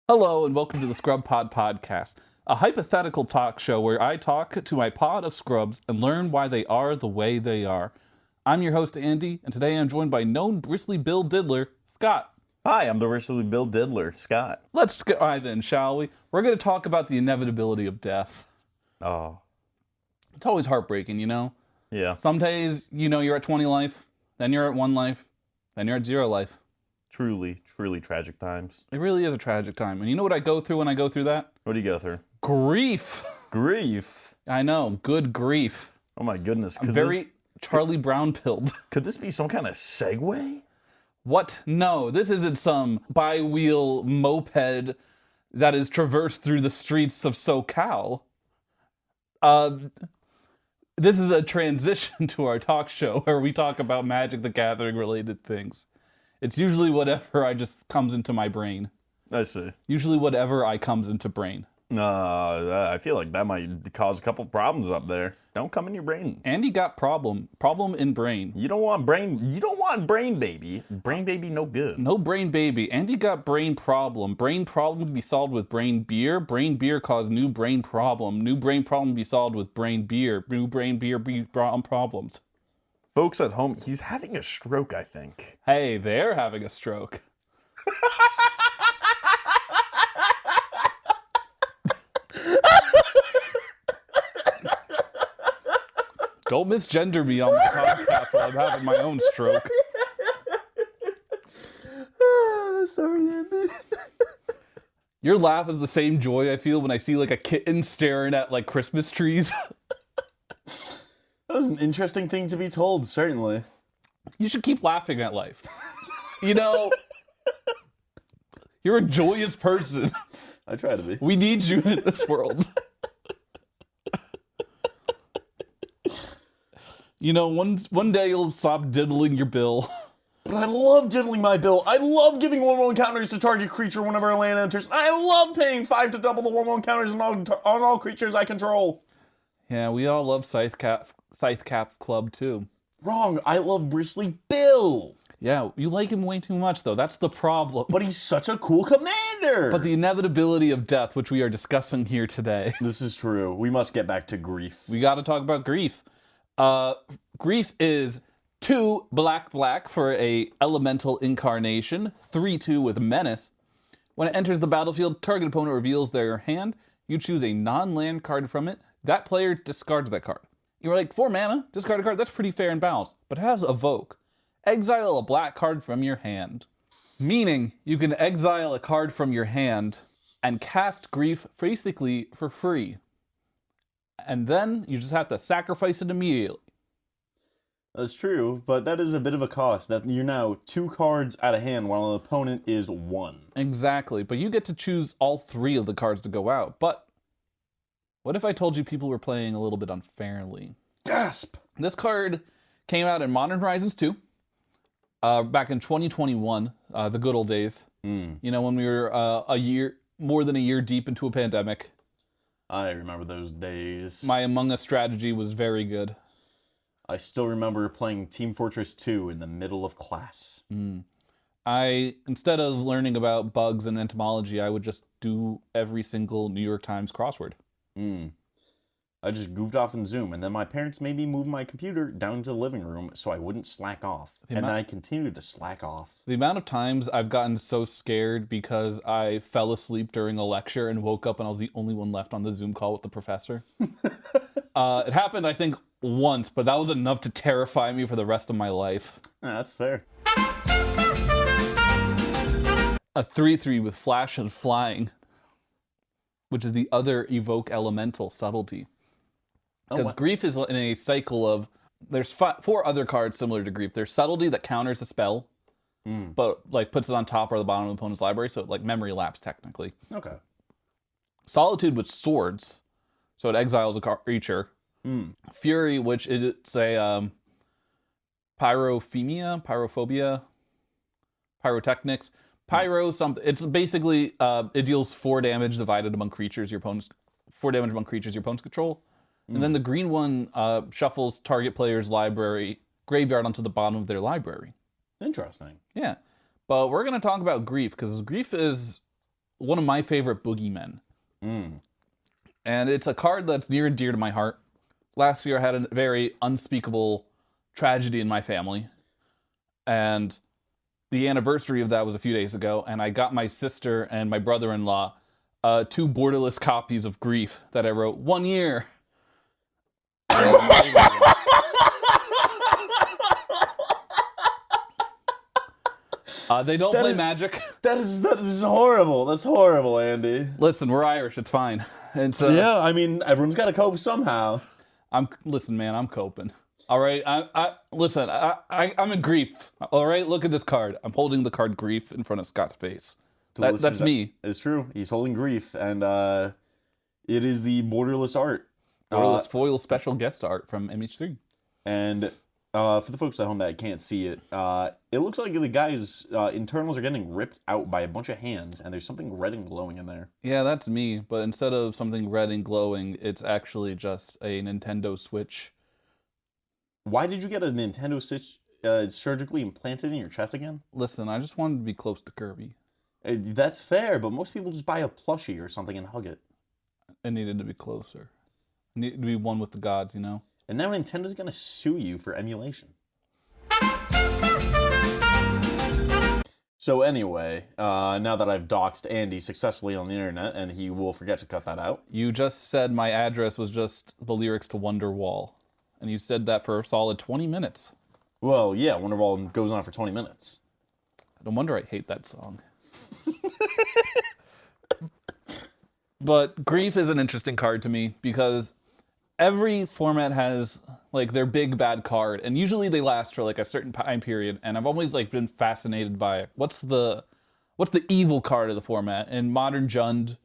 Hello and welcome to the ScrubPod podcast, a hypothetical talk show where I talk to my pod of scrubs and learn why they are the way they are. I'm your host, Andy, and today I'm joined by known bristly Bill Diddler, Scott. Hi, I'm the bristly Bill Diddler, Scott. Let's dive in, shall we? We're going to talk about the inevitability of death. Oh, It's always heartbreaking, you know? yeah. Some days, you're at 20 life, then you're at 1 life, then you're at 0 life. Truly, truly tragic times. It really is a tragic time. And you know what I go through when I go through that? What do you go through? Grief. Grief. I know, good grief. Oh my goodness. I'm very Charlie Brown-pilled. Could this be some kind of segue? What? No, this isn't some bi-wheel moped that is traversed through the streets of SoCal. This is a transition to our talk show where we talk about Magic the Gathering related things. It's usually whatever just comes into my brain. I see. Usually whatever I comes into brain. I feel like that might cause a couple problems up there. Don't come in your brain. Andy got problem in brain. You don't want brain baby. Brain baby no good. No brain baby. Andy got brain problem. Brain problem can be solved with brain beer. Brain beer cause new brain problem. New brain problem be solved with brain beer. New brain beer be problems. Folks at home, he's having a stroke, I think. Hey, they're having a stroke. Don't misgender me on my podcast while I'm having my own stroke. Sorry, Andy. Your laugh is the same joy I feel when I see like a kitten staring at like Christmas trees. That was an interesting thing to be told, certainly. You should keep laughing at life. You know, you're a joyous person. I try to be. We need you in this world. You know, one day you'll stop diddling your bill. But I love diddling my bill. I love giving 1/1 counters to target creature whenever a land enters. I love paying 5 to double the 1/1 counters on all creatures I control. Yeah, we all love Scythe Cap Club too. Wrong. I love Bristly Bill. Yeah, you like him way too much though. That's the problem. But he's such a cool commander. But the inevitability of death, which we are discussing here today. This is true. We must get back to grief. We got to talk about grief. Grief is 2 black for a elemental incarnation, 3/2 with menace. When it enters the battlefield, target opponent reveals their hand. You choose a non-land card from it. That player discards that card. You're like, 4 mana, discard a card, that's pretty fair and balanced. But it has Evoke. Exile a black card from your hand. Meaning, you can exile a card from your hand and cast Grief basically for free. And then you just have to sacrifice it immediately. That's true, but that is a bit of a cost. That you're now 2 cards out of hand while an opponent is 1. Exactly, but you get to choose all 3 of the cards to go out. But what if I told you people were playing a little bit unfairly? Gasp! This card came out in Modern Horizons 2, back in 2021, the good old days. You know, when we were more than a year deep into a pandemic. I remember those days. My Among Us strategy was very good. I still remember playing Team Fortress 2 in the middle of class. Instead of learning about bugs and entomology, I would just do every single New York Times crossword. I just goofed off in Zoom, and then my parents made me move my computer down to the living room so I wouldn't slack off. And then I continued to slack off. The amount of times I've gotten so scared because I fell asleep during a lecture and woke up and I was the only one left on the Zoom call with the professor. It happened, I think, once, but that was enough to terrify me for the rest of my life. Yeah, that's fair. A 3/3 with flash and flying, which is the other evoke elemental subtlety. Because Grief is in a cycle of, there's 4 other cards similar to Grief. There's Subtlety that counters a spell, but like puts it on top or the bottom of the opponent's library, so like memory lapse technically. Okay. Solitude with swords, so it exiles a creature. Fury, which it's a pyrophobia, pyrotechnics. Pyro something. It's basically it deals 4 damage divided among creatures your opponents 4 damage among creatures your opponents control. And then the green one shuffles target player's graveyard onto the bottom of their library. Interesting. Yeah. But we're going to talk about Grief, because Grief is one of my favorite boogeymen. And it's a card that's near and dear to my heart. Last year I had a very unspeakable tragedy in my family. And the anniversary of that was a few days ago, and I got my sister and my brother-in-law 2 borderless copies of Grief that I wrote 1 year. They don't play Magic. That is horrible. That's horrible, Andy. Listen, we're Irish. It's fine. It's, yeah, I mean, everyone's got to cope somehow. Listen, man, I'm coping. All right, I'm in Grief. All right, look at this card. I'm holding the card Grief in front of Scott's face. That's me. It's true. He's holding Grief, and it is the borderless art. Borderless foil special guest art from MH3. And for the folks at home that can't see it, it looks like the guy's internals are getting ripped out by a bunch of hands, and there's something red and glowing in there. Yeah, that's me, but instead of something red and glowing, it's actually just a Nintendo Switch. Why did you get a Nintendo Switch surgically implanted in your chest again? Listen, I just wanted to be close to Kirby. That's fair, but most people just buy a plushie or something and hug it. It needed to be closer. It needed to be one with the gods, you know? And now Nintendo's going to sue you for emulation. So anyway, now that I've doxed Andy successfully on the internet, and he will forget to cut that out. You just said my address was just the lyrics to Wonderwall. And you said that for a solid 20 minutes. Well, yeah, Wonderwall goes on for 20 minutes. No wonder I hate that song. But Grief is an interesting card to me because every format has like their big bad card, and usually they last for like a certain time period. And I've always like been fascinated by what's the evil card of the format. In Modern Jund,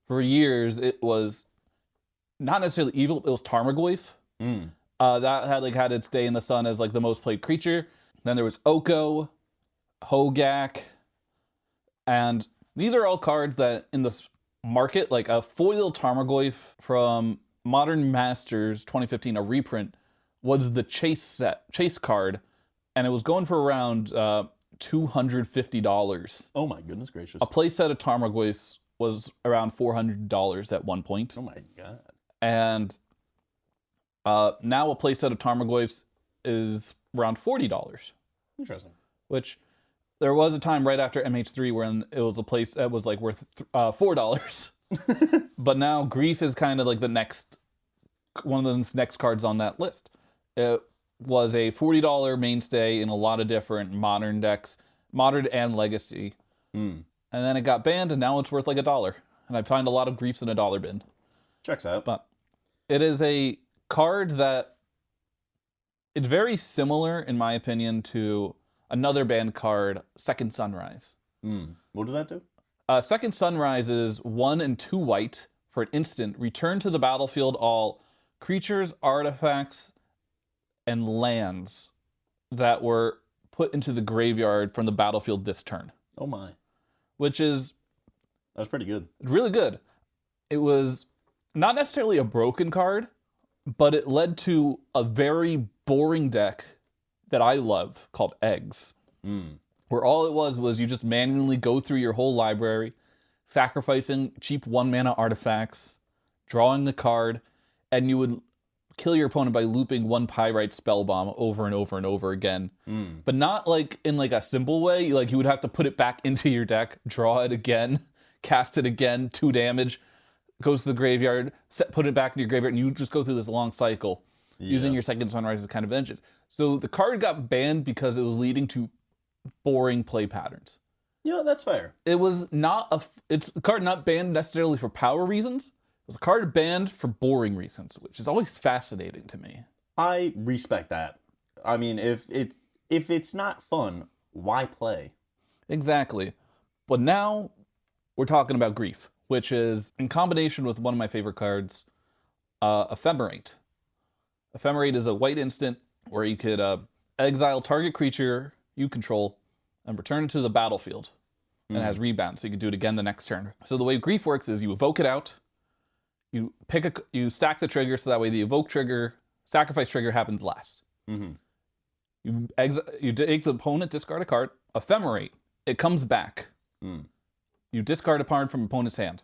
for years it was not necessarily evil; it was Tarmogoyf. That had its day in the sun as like the most played creature. Then there was Oko, Hogak, and these are all cards that in the market, like a foil Tarmogoyf from Modern Masters 2015, a reprint, was the chase card, and it was going for around $250. Oh my goodness gracious. A playset of Tarmogoyfs was around $400 at one point. Oh my god. And now a playset of Tarmogoyfs is around $40. Interesting. Which there was a time right after MH3 when it was a place that was like worth $4. But now Grief is kind of like the next one of the next cards on that list. It was a $40 mainstay in a lot of different modern decks, modern and legacy. And then it got banned, and now it's worth like $1. And I find a lot of Griefs in a dollar bin. Checks out. But it is a card that it's very similar, in my opinion, to another banned card, Second Sunrise. What does that do? Second Sunrise is 1 and 2 white for an instant. Return to the battlefield all creatures, artifacts, and lands that were put into the graveyard from the battlefield this turn. Oh my. Which is... That's pretty good. Really good. It was not necessarily a broken card, but it led to a very boring deck that I love called Eggs. Where all it was you just manually go through your whole library, sacrificing cheap 1-mana artifacts, drawing the card, and you would kill your opponent by looping 1 Pyrite Spellbomb over and over and over again. But not like in like a simple way. Like you would have to put it back into your deck, draw it again, cast it again, 2 damage, goes to the graveyard, put it back in your graveyard, and you just go through this long cycle using your Second Sunrise as kind of engine. So the card got banned because it was leading to boring play patterns. Yeah, that's fair. It was not it's a card not banned necessarily for power reasons. It was a card banned for boring reasons, which is always fascinating to me. I respect that. I mean, if it's not fun, why play? Exactly. But now we're talking about Grief, which is in combination with one of my favorite cards, Ephemerate. Ephemerate is a white instant where you could exile target creature you control and return it to the battlefield. And it has rebound, so you can do it again the next turn. So the way Grief works is you evoke it out, you stack the trigger so that way the evoke trigger, sacrifice trigger happens last. You take the opponent, discard a card, Ephemerate, it comes back. You discard a card from opponent's hand.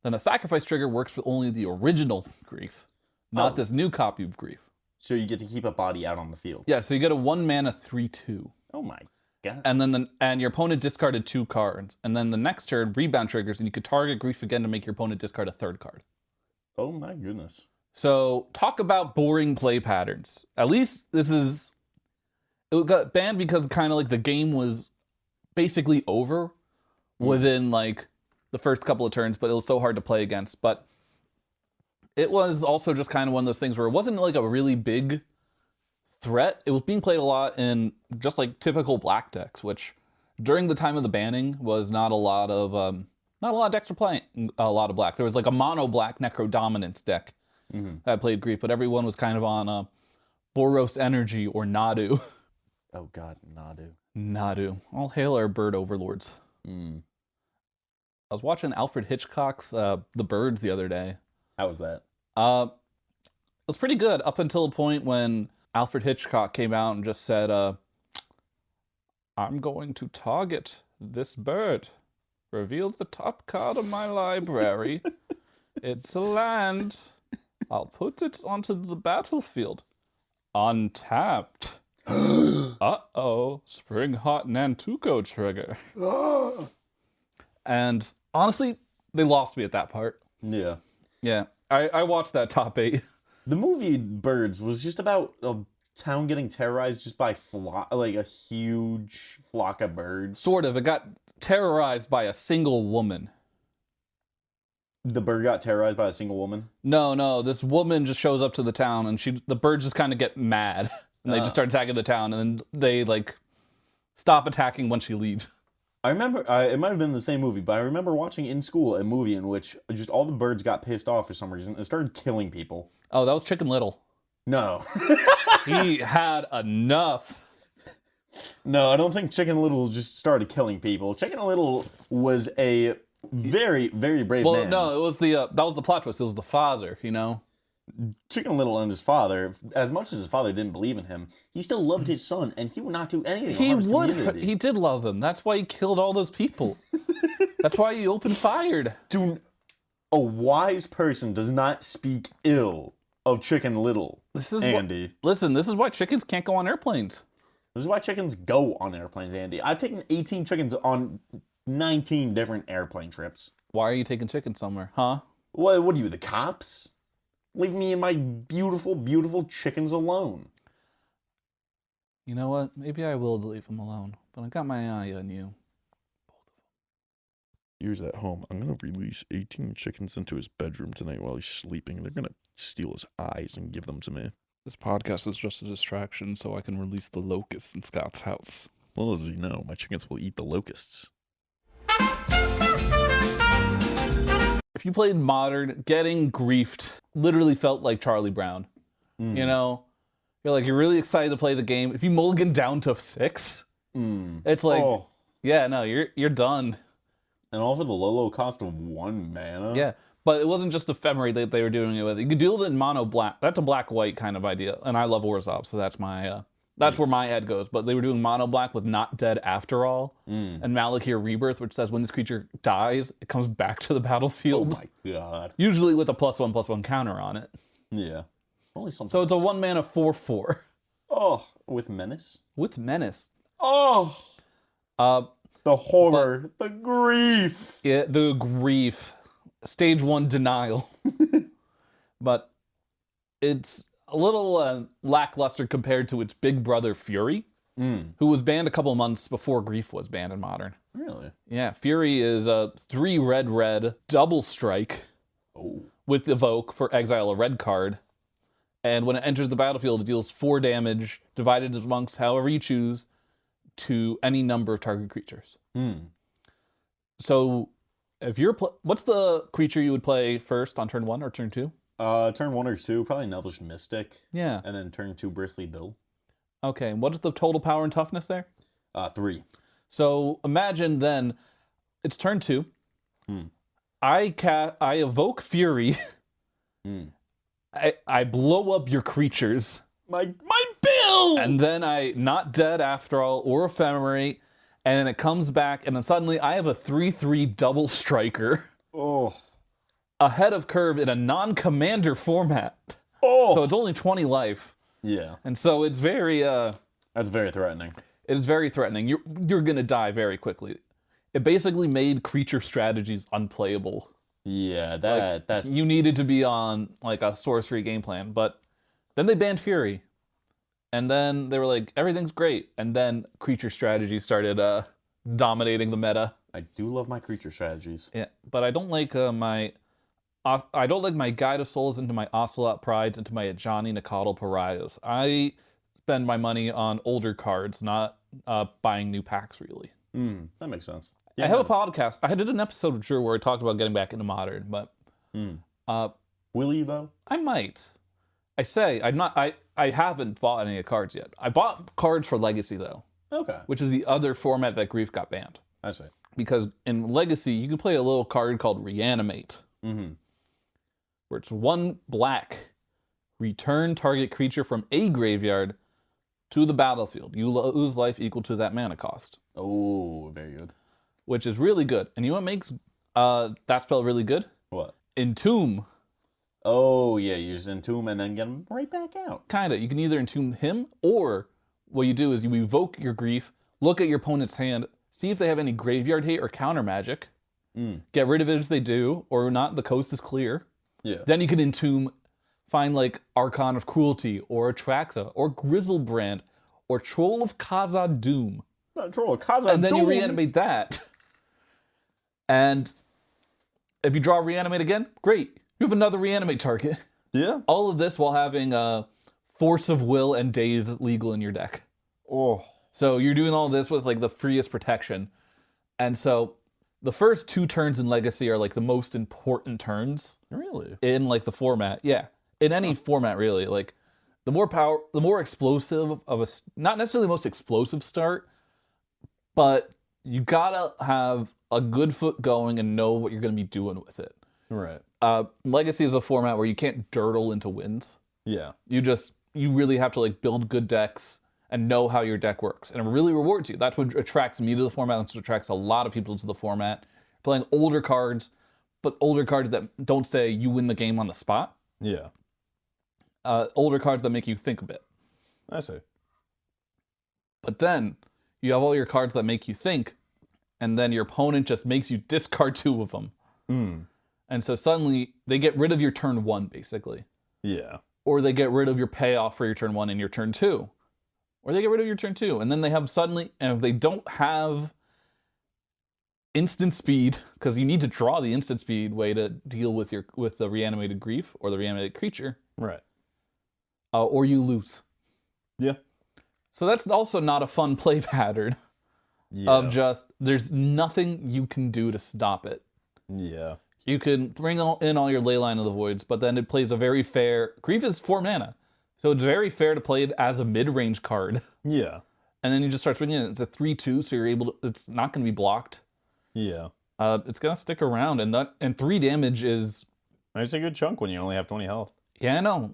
Then the sacrifice trigger works for only the original Grief, not this new copy of Grief. So you get to keep a body out on the field. Yeah, so you get a 1-mana 3/2. Oh my god. And then your opponent discarded 2 cards. And then the next turn, rebound triggers, and you could target Grief again to make your opponent discard a 3rd card. Oh my goodness. So talk about boring play patterns. At least it got banned because kind of like the game was basically over within like the first couple of turns, but it was so hard to play against. But it was also just kind of one of those things where it wasn't like a really big threat. It was being played a lot in just like typical black decks, which during the time of the banning was not a lot of decks were playing a lot of black. There was like a mono black Necro Dominance deck that played Grief, but everyone was kind of on Boros Energy or Nadu. Oh god, Nadu. Nadu. All hail our bird overlords. Mm. I was watching Alfred Hitchcock's The Birds the other day. How was that? It was pretty good up until a point when Alfred Hitchcock came out and just said, I'm going to target this bird. Revealed the top card of my library. It's a land. I'll put it onto the battlefield. Untapped. Uh-oh. Spring Hot Nantuko trigger. And honestly, they lost me at that part. Yeah. Yeah. I watched that top 8. The movie Birds was just about a town getting terrorized just by a huge flock of birds. Sort of. It got terrorized by a single woman. The bird got terrorized by a single woman? No. This woman just shows up to the town and the birds just kind of get mad. And they just start attacking the town. And then they like stop attacking when she leaves. I remember, it might have been the same movie, but I remember watching in school a movie in which just all the birds got pissed off for some reason and started killing people. Oh, that was Chicken Little. No. He had enough. No, I don't think Chicken Little just started killing people. Chicken Little was a very, very brave man. Well, no, it was that was the plot twist. It was the father, you know? Chicken Little and his father, as much as his father didn't believe in him, he still loved his son, and he would not do anything to harm his community. He did love him. That's why he killed all those people. That's why he opened fired. A wise person does not speak ill of Chicken Little, Andy. Listen, this is why chickens can't go on airplanes. This is why chickens go on airplanes, Andy. I've taken 18 chickens on 19 different airplane trips. Why are you taking chickens somewhere, huh? What are you, the cops? Leave me and my beautiful, beautiful chickens alone. You know what? Maybe I will leave them alone, but I got my eye on you. Viewers at home, I'm going to release 18 chickens into his bedroom tonight while he's sleeping. They're going to steal his eyes and give them to me. This podcast is just a distraction so I can release the locusts in Scott's house. Well, as you know, my chickens will eat the locusts. If you played Modern, getting griefed literally felt like Charlie Brown. You know? You're really excited to play the game. If you mulligan down to 6, it's like, yeah, no, you're done. And all for the low cost of 1 mana? Yeah, but it wasn't just Ephemerate that they were doing it with. You could do it in mono black. That's a black-white kind of idea. And I love Orzhov, so that's my that's where my head goes. But they were doing mono black with Not Dead After All and Malakir Rebirth, which says when this creature dies, it comes back to the battlefield. Oh my god. Usually with a +1/+1 counter on it. Yeah. Only something. So it's a 1-mana 4/4. Oh, with Menace? With Menace. Oh! The horror, the grief. Yeah, the grief. Stage 1 denial. But it's a little lackluster compared to its big brother Fury, who was banned a couple months before Grief was banned in Modern. Really? Yeah, Fury is a 3 red double strike with Evoke for exile a red card. And when it enters the battlefield, it deals 4 damage, divided amongst however you choose, to any number of target creatures. So, if you're what's the creature you would play first on turn 1 or turn 2? Turn 1 or 2, probably Nelvish Mystic. Yeah. And then turn 2, Bristly Bill. Okay, what is the total power and toughness there? 3. So imagine then, it's turn 2. I evoke Fury. I blow up your creatures. My bill! And then I Not Dead After All or Ephemerate, and then it comes back, and then suddenly I have a 3/3 double striker Oh. ahead of curve in a non-commander format. Oh. So it's only 20 life, Yeah. and so it's very That's very threatening. it is very threatening. You're gonna die very quickly. It basically made creature strategies unplayable. Yeah, that You needed to be on like a sorcery game plan, but then they banned Fury, and then they were like, everything's great, and then creature strategies started dominating the meta. I do love my creature strategies. Yeah, but I don't like I don't like my Guide of Souls into my Ocelot Prides into my Ajani Nakatl Pariahs. I spend my money on older cards, not buying new packs really. That makes sense. I have a podcast. I did an episode with Drew where I talked about getting back into Modern, but Will you though? I might. I say I'm not. I haven't bought any cards yet. I bought cards for Legacy though, Okay. which is the other format that Grief got banned. I see. Because in Legacy you can play a little card called Reanimate, where it's 1 black, return target creature from a graveyard to the battlefield. You lose life equal to that mana cost, Oh, very good. which is really good. And you know what makes that spell really good? What? Entomb. Oh, yeah, you just entomb and then get them right back out. Kinda. You can either entomb him, or what you do is you evoke your Grief, look at your opponent's hand, see if they have any graveyard hate or counter magic, get rid of it if they do, or not, the coast is clear. Yeah. Then you can entomb, find like Archon of Cruelty, or Atraxa, or Grizzlebrand, or Troll of Khazad Doom. Not troll, Kaza. And then you reanimate that. And if you draw reanimate again, great. You have another reanimate target. Yeah. All of this while having Force of Will and Daze legal in your deck. Oh. So you're doing all this with like the freest protection. And so the first 2 turns in Legacy are like the most important turns Really? in like the format. Yeah. In any format really. Like the more explosive of a, not necessarily the most explosive start, but you gotta have a good foot going and know what you're gonna be doing with it. Right. Legacy is a format where you can't dirtle into wins. Yeah. You really have to like build good decks and know how your deck works. And it really rewards you. That's what attracts me to the format. That's what attracts a lot of people to the format. Playing older cards, but older cards that don't say you win the game on the spot. Yeah. Older cards that make you think a bit. I see. But then you have all your cards that make you think, and then your opponent just makes you discard 2 of them. And so suddenly they get rid of your turn 1, basically. Yeah. Or they get rid of your payoff for your turn 1 and your turn 2. Or they get rid of your turn 2. And then they have suddenly, and if they don't have instant speed, because you need to draw the instant speed way to deal with the reanimated Grief or the reanimated creature, Right. or you lose. Yeah. So that's also not a fun play pattern Yeah. of just, there's nothing you can do to stop it. Yeah. You can bring in all your Leyline of the Voids, but then it plays a very fair... Grief is 4 mana, so it's very fair to play it as a mid-range card. Yeah. And then you just start swinging it. It's a 3/2, so you're able to... It's not going to be blocked. Yeah. It's going to stick around, and 3 damage is... It's a good chunk when you only have 20 health. Yeah, I know.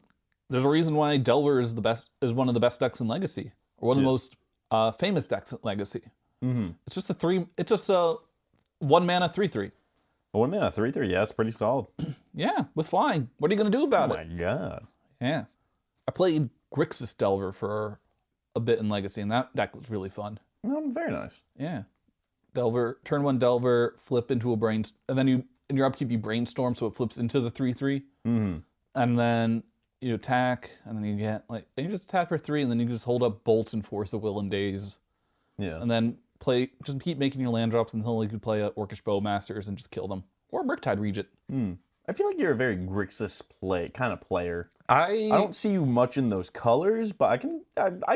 There's a reason why Delver is one of the best decks in Legacy, or one of the most famous decks in Legacy. It's just a 1 mana 3/3. A 1 mana 3/3, yeah, it's pretty solid. Yeah, with flying. What are you going to do about Oh it? my god. Yeah. I played Grixis Delver for a bit in Legacy, and that deck was really fun. Oh, very nice. Yeah. Delver, turn 1 Delver, flip into a brain, and then in your upkeep you brainstorm, so it flips into the 3/3. And then you attack, and then you get and you just attack for 3, and then you just hold up Bolt and Force of Will and Daze. Yeah. And then just keep making your land drops until you could play Orcish Bowmasters and just kill them. Or Murktide Regent. I feel like you're a very Grixis kind of player. I don't see you much in those colors, but I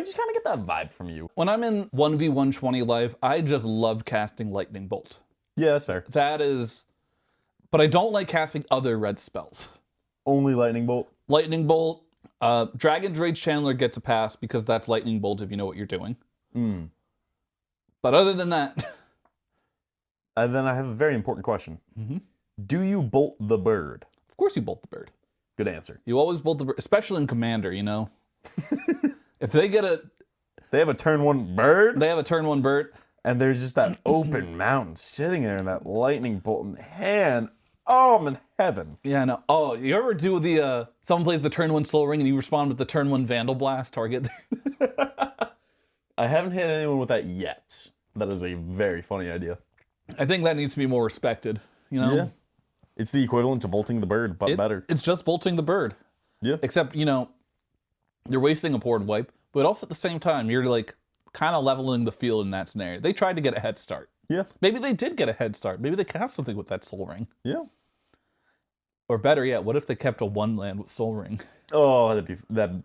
just kind of get that vibe from you. When I'm in 1v120 live, I just love casting Lightning Bolt. Yeah, that's fair. That is... But I don't like casting other red spells. Only Lightning Bolt? Lightning Bolt. Dragon's Rage Chandler gets a pass because that's Lightning Bolt if you know what you're doing. But other than that... And then I have a very important question. Do you bolt the bird? Of course you bolt the bird. Good answer. You always bolt the bird, especially in Commander, you know? If they get They have a turn 1 bird? They have a turn 1 bird. and there's just that open mountain sitting there and that lightning bolt in the hand. Oh, I'm in heaven. Yeah, no. Oh, you ever do the someone plays the turn 1 Soul Ring and you respond with the turn 1 Vandal Blast target? I haven't hit anyone with that yet. That is a very funny idea. I think that needs to be more respected. You know? Yeah. It's the equivalent to bolting the bird, but better. It's just bolting the bird. Yeah. Except, you know, you're wasting a Pord Wipe, but also at the same time, you're like kind of leveling the field in that scenario. They tried to get a head start. Yeah. Maybe they did get a head start. Maybe they cast something with that Soul Ring. Yeah. Or better yet, what if they kept a 1 land with Soul Ring? Oh, that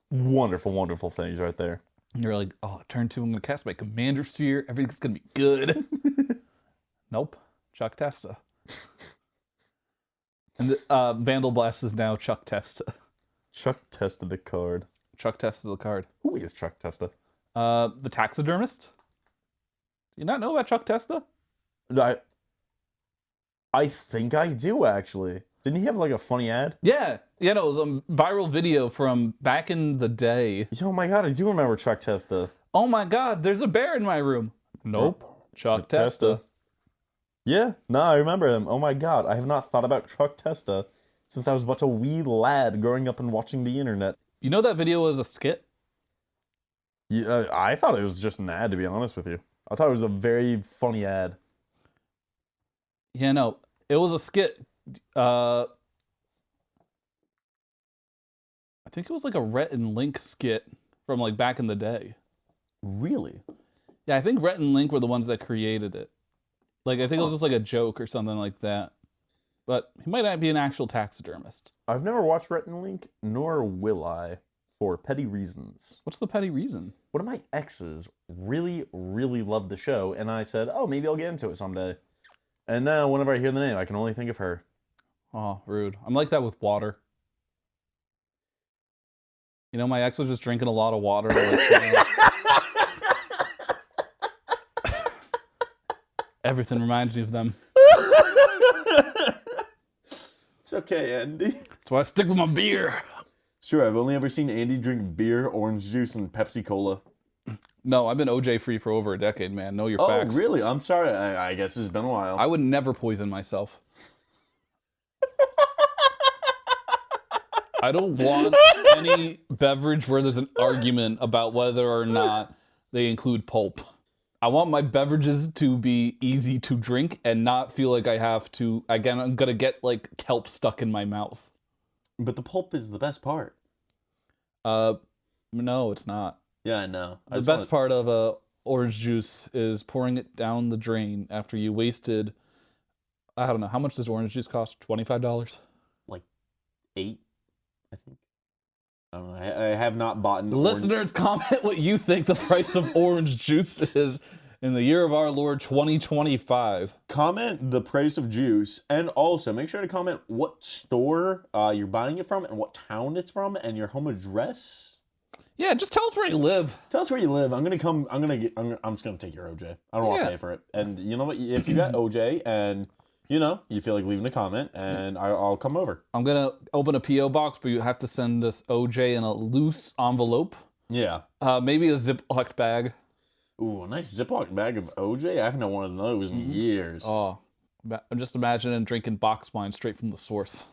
wonderful, wonderful things right there. And you're like, oh, turn 2, I'm going to cast my Commander Sphere. Everything's going to be good. Nope. Chuck Testa. And the Vandal Blast is now Chuck Testa. Chuck Testa the card. Chuck Testa the card. Who is Chuck Testa? The Taxidermist. Do you not know about Chuck Testa? I think I do, actually. Didn't he have like a funny ad? Yeah. Yeah, no, it was a viral video from back in the day. Oh my god, I do remember Chuck Testa. Oh my god, there's a bear in my room. Nope. Chuck Testa. Yeah, no, I remember him. Oh my god, I have not thought about Chuck Testa since I was but a wee lad growing up and watching the internet. You know that video was a skit? Yeah, I thought it was just an ad, to be honest with you. I thought it was a very funny ad. Yeah, no, it was a skit. I think it was like a Rhett and Link skit from like back in the day. Really? Yeah, I think Rhett and Link were the ones that created it. Like, I think it was just like a joke or something like that. But he might not be an actual taxidermist. I've never watched Rhett and Link, nor will I, for petty reasons. What's the petty reason? One of my exes really, really loved the show, and I said, oh, maybe I'll get into it someday. And now, whenever I hear the name, I can only think of her. Oh, rude. I'm like that with water. You know, my ex was just drinking a lot of water. Like, you know, everything reminds me of them. It's okay, Andy. That's why I stick with my beer. Sure, I've only ever seen Andy drink beer, orange juice, and Pepsi Cola. No, I've been OJ free for over a decade, man. Know your Oh, facts. really? I'm sorry. I guess it's been a while. I would never poison myself. I don't want any beverage where there's an argument about whether or not they include pulp. I want my beverages to be easy to drink and not feel like I have to, again, I'm gonna get like kelp stuck in my mouth. But the pulp is the best part. No, it's not. Yeah, I know. The best part of orange juice is pouring it down the drain after you wasted, I don't know, how much does orange juice cost? $25? Like 8, I think. I don't know. I have not bought an Listeners, comment what you think the price of orange juice is in the year of our Lord 2025. Comment the price of juice, and also make sure to comment what store you're buying it from and what town it's from and your home address. Yeah, just tell us where you live. Tell us where you live. I'm just gonna take your OJ. I don't want to pay for it. And you know what? If you got OJ and you feel like leaving a comment, and I'll come over. I'm gonna open a PO box, but you have to send us OJ in a loose envelope. Yeah. Maybe a Ziploc bag. Ooh, a nice Ziploc bag of OJ. I haven't had one of those in years. Oh, I'm just imagining drinking box wine straight from the source.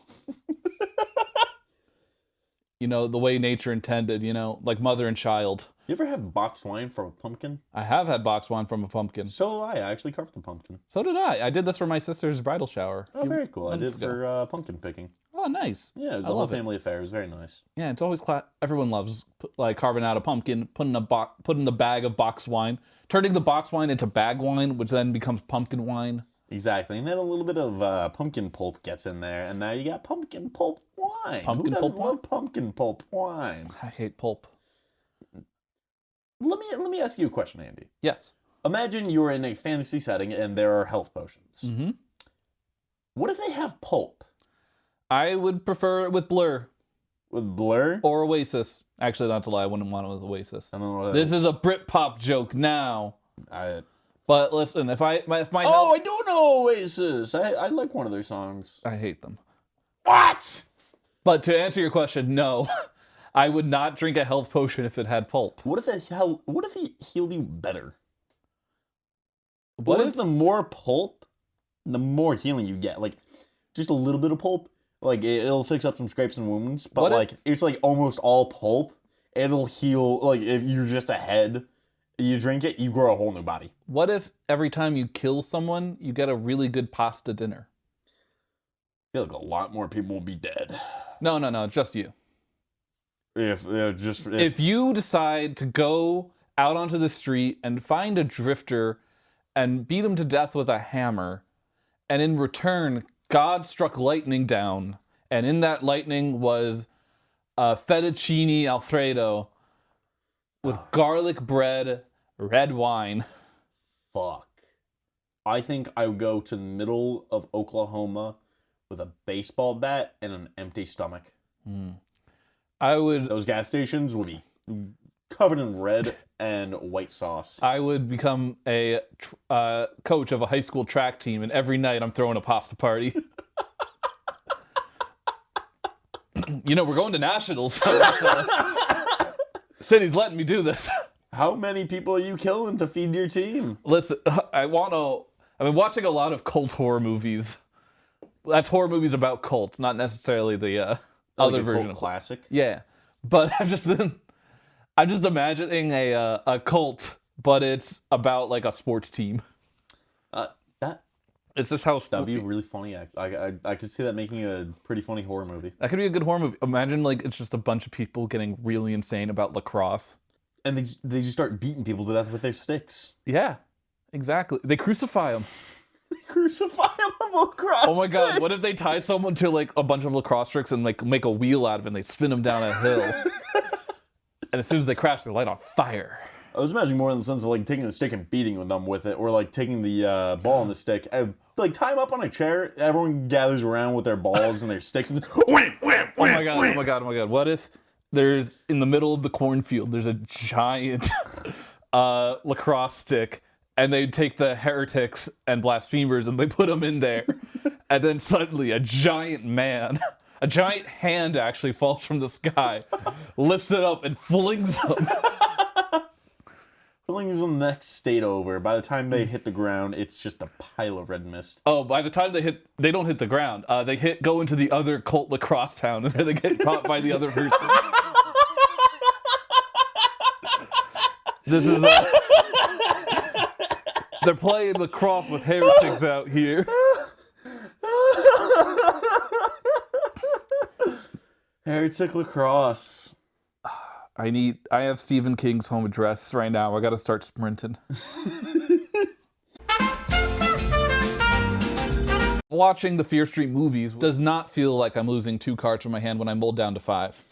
You know, the way nature intended, like mother and child. You ever have box wine from a pumpkin? I have had box wine from a pumpkin. So did I. I actually carved the pumpkin. So did I. I did this for my sister's bridal shower. Oh, very cool. I did it for pumpkin picking. Oh, nice. Yeah, it was a whole family affair. It was very nice. Yeah, it's always everyone loves like carving out a pumpkin, putting the bag of box wine, turning the box wine into bag wine, which then becomes pumpkin wine. Exactly, and then a little bit of pumpkin pulp gets in there, and now you got pumpkin pulp wine. Who doesn't love pumpkin pulp wine? I hate pulp. Let me ask you a question, Andy. Yes. Imagine you're in a fantasy setting and there are health potions. Mm-hmm. What if they have pulp? I would prefer it with Blur. With Blur? Or Oasis. Actually, that's a lie. I wouldn't want it with Oasis. I don't know what this is a Britpop joke now. But listen, if my I do know Oasis. I like one of their songs. I hate them. What? But to answer your question, no. I would not drink a health potion if it had pulp. What if he healed you better? What if the more pulp, the more healing you get? Like, just a little bit of pulp, like it'll fix up some scrapes and wounds. But What if- like, it's like almost all pulp. It'll heal. Like if you're just a head, you drink it, you grow a whole new body. What if every time you kill someone, you get a really good pasta dinner? I feel like a lot more people will be dead. No, just you. If You decide to go out onto the street and find a drifter and beat him to death with a hammer, and in return, God struck lightning down, and in that lightning was fettuccine Alfredo with garlic bread, red wine. fuck, I think I would go to the middle of Oklahoma with a baseball bat and an empty stomach. I would Those gas stations would be covered in red and white sauce. become a coach of a high school track team, and every night I'm throwing a pasta party. We're going to nationals. So city's letting me do this. How many people are you killing to feed your team? Listen, I've been watching a lot of cult horror movies. That's horror movies about cults, not necessarily the other a version cult of classic. Yeah, but I'm just imagining a cult, but it's about like a sports team. That It's just how that'd be really funny. I could see that making a pretty funny horror movie. that could be a good horror movie. Imagine like it's just a bunch of people getting really insane about lacrosse. And they just start beating people to death with their sticks. Yeah, exactly. They crucify them. They crucify them across. Oh my god, what if they tie someone to like a bunch of lacrosse sticks and like make a wheel out of it and they spin them down a hill? And as soon as they crash, they're light on fire. I was imagining more in the sense of like taking the stick and beating them with it, or like taking the ball on the stick, and like tie them up on a chair. Everyone gathers around with their balls and their sticks, and wham, wham, Oh my god. What if there's, in the middle of the cornfield, there's a giant lacrosse stick, and they take the heretics and blasphemers and they put them in there, and then suddenly a giant hand actually falls from the sky, lifts it up and flings them. Flings them the next state over. By the time they hit the ground, it's just a pile of red mist. Oh, by the time they don't hit the ground. They go into the other cult lacrosse town, and then they get caught by the other person. This is they're playing lacrosse with heretics out here. Heretic lacrosse. I have Stephen King's home address right now. I gotta start sprinting. Watching the Fear Street movies does not feel like I'm losing 2 cards from my hand when I mulled down to 5.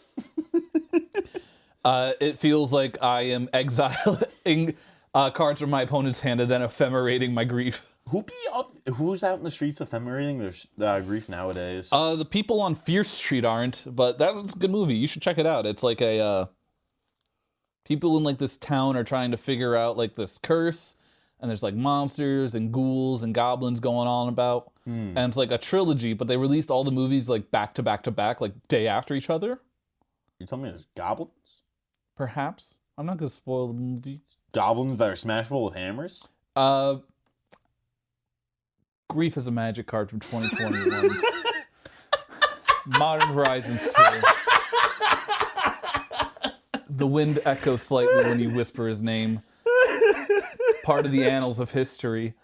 It feels like I am exiling cards from my opponent's hand and then ephemerating my grief. Who's out in the streets ephemerating their grief nowadays? The people on Fear Street aren't, but that was a good movie. You should check it out. It's like people in like this town are trying to figure out like this curse, and there's like monsters and ghouls and goblins going on about. And it's like a trilogy, but they released all the movies like back to back to back, like day after each other. You telling me there's goblins? Perhaps. I'm not gonna spoil the movie. Goblins that are smashable with hammers? Grief is a magic card from 2021. Modern Horizons 2. The wind echoes slightly when you whisper his name. Part of the annals of history.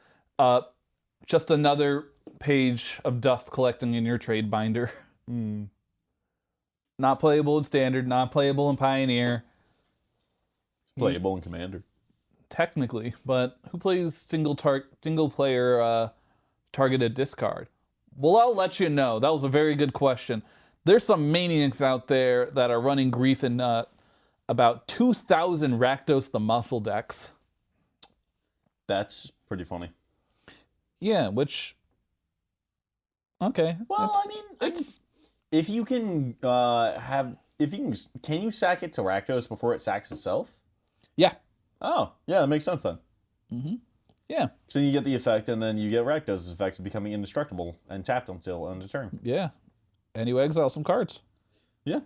Just another page of dust collecting in your trade binder. Not playable in Standard, not playable in Pioneer. Playable in Commander. Technically, but who plays single player targeted discard? Well, I'll let you know. That was a very good question. There's some maniacs out there that are running Grief in about 2,000 Rakdos the Muscle decks. That's pretty funny. Yeah, which... Okay. Well, it's if you can can you sack it to Rakdos before it sacks itself? Yeah. Oh, yeah, that makes sense then. Yeah. So you get the effect, and then you get Rakdos' effect of becoming indestructible and tapped until end of turn. Yeah. And you exile some cards. Yeah.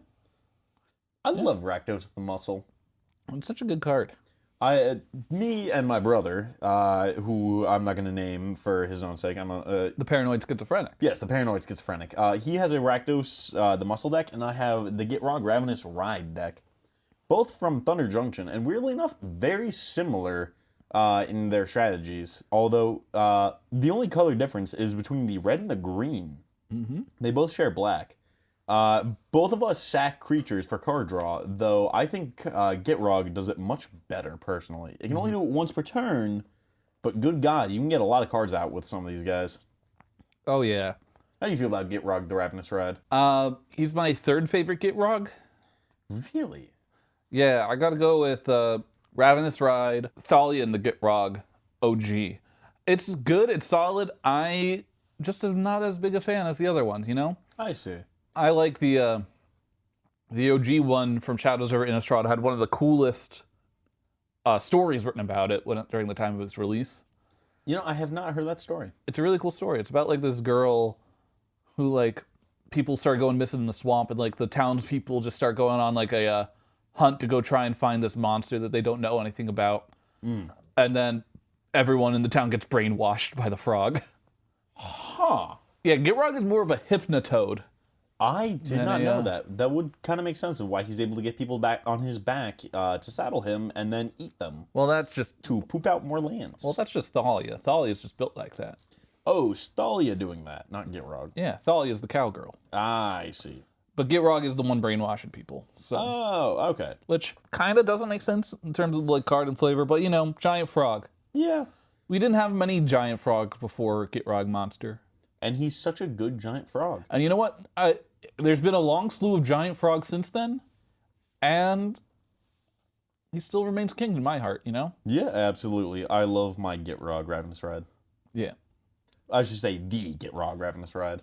I love Rakdos the Muscle. It's such a good card. Me and my brother, who I'm not going to name for his own sake. The paranoid schizophrenic. Yes, the paranoid schizophrenic. He has a Rakdos, the muscle deck, and I have the Gitrog Ravenous Ride deck. Both from Thunder Junction, and weirdly enough, very similar in their strategies. Although, the only color difference is between the red and the green. Mm-hmm. They both share black. Both of us sack creatures for card draw, though I think Gitrog does it much better, personally. It can only do it once per turn, but good God, you can get a lot of cards out with some of these guys. Oh, yeah. How do you feel about Gitrog, the Ravenous Ride? He's my third favorite Gitrog. Really? Yeah, I gotta go with Ravenous Ride, Thalia, and the Gitrog OG. It's good, it's solid. I just am not as big a fan as the other ones, you know? I see. I like the OG one from Shadows over Innistrad. Had one of the coolest stories written about it during the time of its release. You know, I have not heard that story. It's a really cool story. It's about like this girl who like people start going missing in the swamp, and like the townspeople just start going on like a hunt to go try and find this monster that they don't know anything about. And then everyone in the town gets brainwashed by the frog. Huh. Yeah, Gitrog is more of a hypnotoad. I did not know that. That would kind of make sense of why he's able to get people back on his back to saddle him and then eat them Well, that's just to poop out more lands. well, that's just Thalia. Thalia's just built like that. Oh, Thalia doing that, not Gitrog. Yeah, Thalia's the cowgirl. I see. But Gitrog is the one brainwashing people. So, Oh, okay. which kind of doesn't make sense in terms of like card and flavor, but you know, giant frog. Yeah. We didn't have many giant frogs before Gitrog Monster. And he's such a good giant frog. And you know what? There's been a long slew of giant frogs since then, and he still remains king in my heart, you know? Yeah, absolutely. I love my Gitrog Ravenous Ride. Yeah. I should say the Gitrog Ravenous Ride.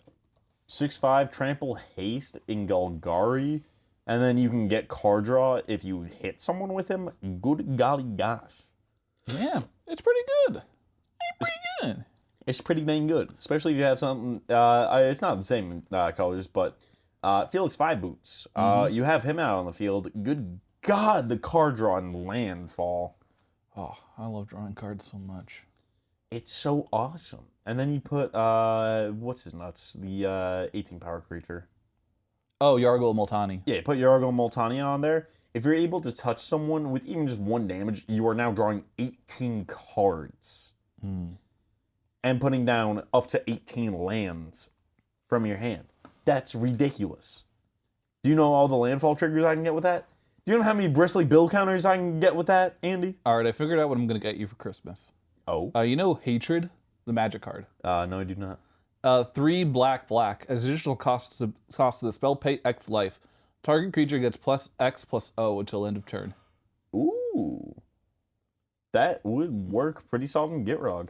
6/5 Trample Haste in Golgari, and then you can get card draw if you hit someone with him. Good golly gosh. Yeah, it's pretty good. It's pretty good. It's pretty dang good, especially if you have something. It's not the same colors, but Felix 5 Boots. You have him out on the field. Good God, the card draw and landfall. Oh, I love drawing cards so much. It's so awesome. And then you put what's his nuts? The 18 power creature. Oh, Yargle Multani. Yeah, put Yargo Multania on there. If you're able to touch someone with even just 1 damage, you are now drawing 18 cards. And putting down up to 18 lands from your hand. That's ridiculous. Do you know all the landfall triggers I can get with that? Do you know how many bristly bill counters I can get with that, Andy? All right, I figured out what I'm going to get you for Christmas. Oh? You know Hatred, the magic card? No, I do not. 3 black. As additional cost of the spell, pay X life. Target creature gets plus X plus O until end of turn. Ooh. That would work pretty solid in Gitrog.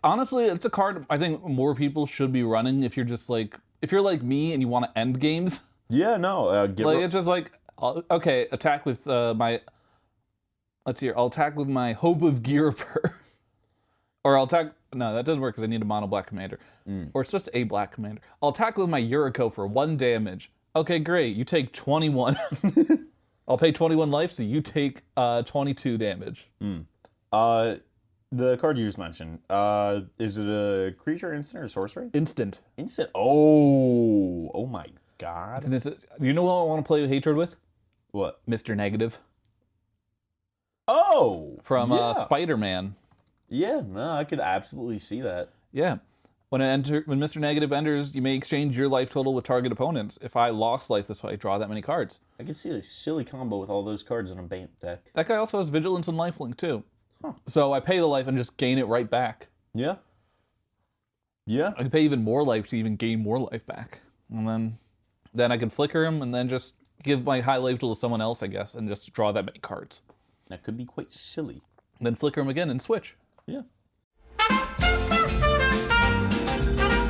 Honestly, it's a card I think more people should be running if you're just like, if you're like me and you want to end games. Yeah, no, Like, Gitrog. it's just like, okay, attack with let's see here, I'll attack with my Hope of Gearper. Or I'll attack, no, that doesn't work because I need a mono black commander. Or it's just a black commander. I'll attack with my Yuriko for 1 damage. Okay, great, you take 21. I'll pay 21 life, so you take 22 damage. The card you just mentioned, is it a creature, instant, or sorcery? Instant. Instant. Oh my God. Do you know what I want to play Hatred with? What? Mr. Negative. Oh! From yeah. Spider-Man. Yeah, no, I could absolutely see that. Yeah. When Mr. Negative enters, you may exchange your life total with target opponents. If I lost life this way, I draw that many cards. I could see a silly combo with all those cards in a Bant deck. That guy also has Vigilance and Lifelink too. Huh. So I pay the life and just gain it right back. Yeah. Yeah. I can pay even more life to even gain more life back. And then I can flicker him and then just give my high life total to someone else, I guess, and just draw that many cards. That could be quite silly. Then flicker him again and switch. Yeah.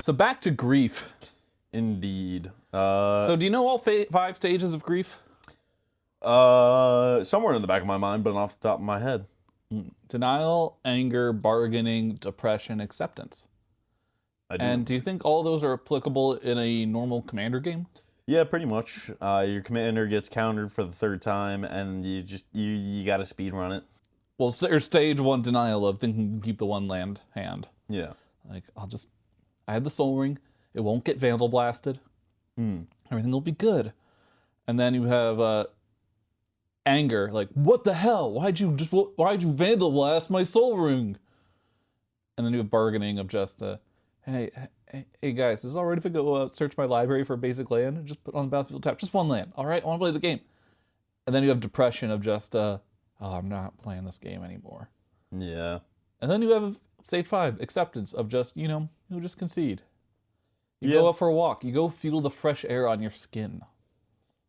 So back to grief. Indeed. So do you know all 5 stages of grief? Somewhere in the back of my mind, but off the top of my head. Denial, anger, bargaining, depression, acceptance. I do. And do you think all those are applicable in a normal commander game? Yeah, pretty much. Your commander gets countered for the 3rd time, and you got to speed run it. Well, there's stage 1 denial of thinking you can keep the 1 land hand. Yeah. Like, I have the Soul Ring. It won't get Vandal Blasted. Everything will be good. And then you have anger. Like, what the hell? Why'd you Vandal Blast my Soul Ring? And then you have bargaining of just, hey guys, is it alright if I go search my library for a basic land and just put on the battlefield tap? Just 1 land, alright? I want to play the game. And then you have depression of just, I'm not playing this game anymore. Yeah. And then you have stage 5, acceptance of just, you'll just concede. You go out for a walk. You go feel the fresh air on your skin.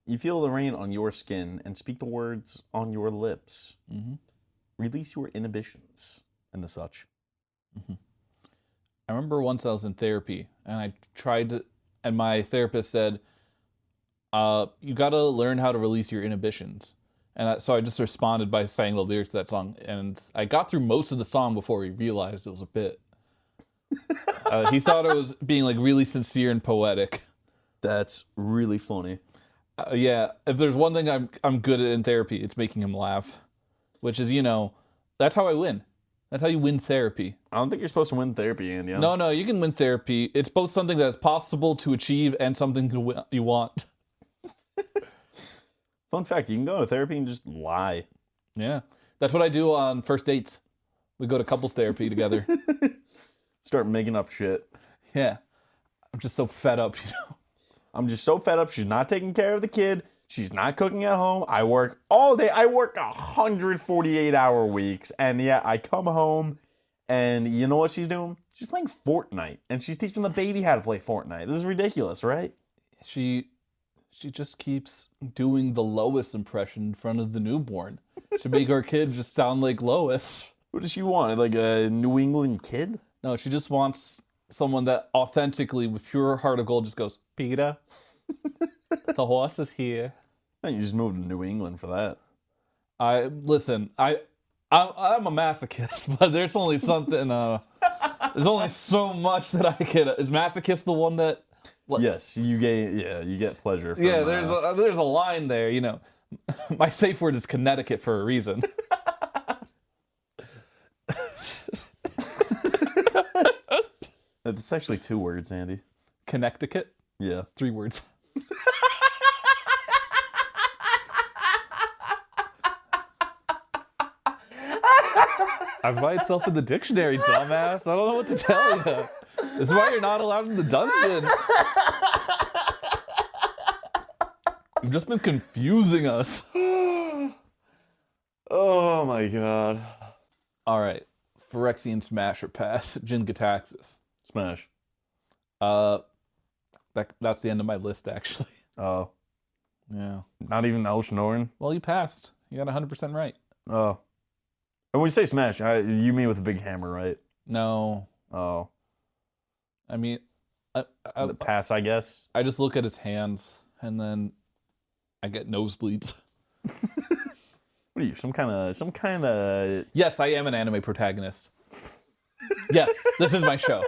You feel the rain on your skin and speak the words on your lips. Release your inhibitions and the such. I remember once I was in therapy and I tried to, and my therapist said, you got to learn how to release your inhibitions. And so I just responded by saying the lyrics to that song. And I got through most of the song before he realized it was a bit. He thought I was being like really sincere and poetic. That's really funny. Yeah, if there's one thing I'm good at in therapy, it's making him laugh. Which is, that's how I win. That's how you win therapy. I don't think you're supposed to win therapy, Andy. No, you can win therapy. It's both something that's possible to achieve and something you want. Fun fact, you can go to therapy and just lie. Yeah. That's what I do on first dates. We go to couples therapy together. Start making up shit. Yeah. I'm just so fed up, I'm just so fed up. She's not taking care of the kid. She's not cooking at home. I work all day. I work 148-hour weeks. And yeah, I come home and you know what she's doing? She's playing Fortnite. And she's teaching the baby how to play Fortnite. This is ridiculous, right? She just keeps doing the Lois impression in front of the newborn to make our kid just sound like Lois. What does she want? Like a New England kid? No, she just wants someone that authentically, with pure heart of gold, just goes, Peter, the horse is here. You just moved to New England for that. I'm a masochist, but there's only something, there's only so much that I can. Is masochist the one that? Yes, you get pleasure from, there's a line there, My safe word is Connecticut for a reason. It's actually 2 words, Andy. Connecticut? Yeah. 3 words. That's by itself in the dictionary, dumbass. I don't know what to tell you. This is why you're not allowed in the dungeon. You've just been confusing us. Oh my god. All right. Phyrexian Smash or Pass. Jin Gataxis. Smash. That's the end of my list, actually. Oh. Yeah. Not even Elshnorn? Well, you passed. You got 100% right. Oh. And when you say smash, you mean with a big hammer, right? No. Oh. I mean, The pass, I guess. I just look at his hands, and then I get nosebleeds. What are you, some kind of... Yes, I am an anime protagonist. Yes, this is my show.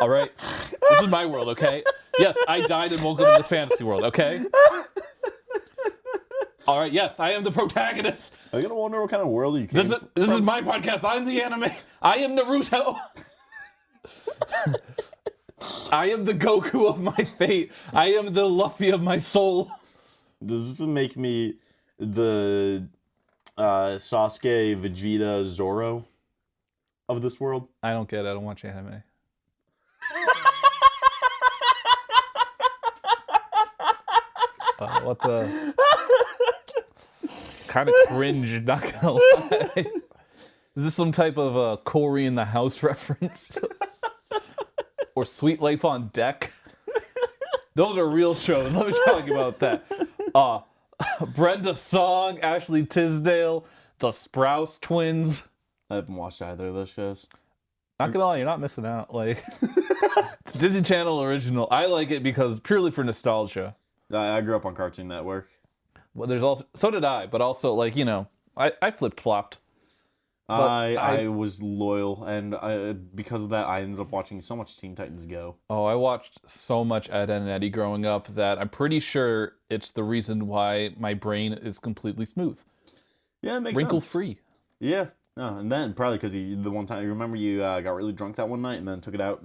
All right? This is my world, okay? Yes, I died and woke up in this fantasy world, okay? All right, yes, I am the protagonist. Are you gonna wonder what kind of world you came from? This is my podcast. I'm the anime. I am Naruto. I am the Goku of my fate. I am the Luffy of my soul. Does this make me the Sasuke, Vegeta, Zoro of this world? I don't get it. I don't watch anime. What the... Kind of cringe, not gonna lie. Is this some type of Cory in the House reference? Or Sweet Life on Deck? Those are real shows. Let me talk about that. Brenda Song, Ashley Tisdale, the Sprouse twins. I haven't watched either of those shows. Not gonna lie, you're not missing out. Like, Disney Channel original. I like it because purely for nostalgia. I grew up on Cartoon Network. Well, there's also, so did I, but also, like, I flipped-flopped. I was loyal, and because of that, I ended up watching so much Teen Titans Go. Oh, I watched so much Ed, Edd and Eddy growing up that I'm pretty sure it's the reason why my brain is completely smooth. Yeah, it makes sense. Wrinkle-free. Yeah. No, and then probably because the one time, you remember you got really drunk that one night and then took it out,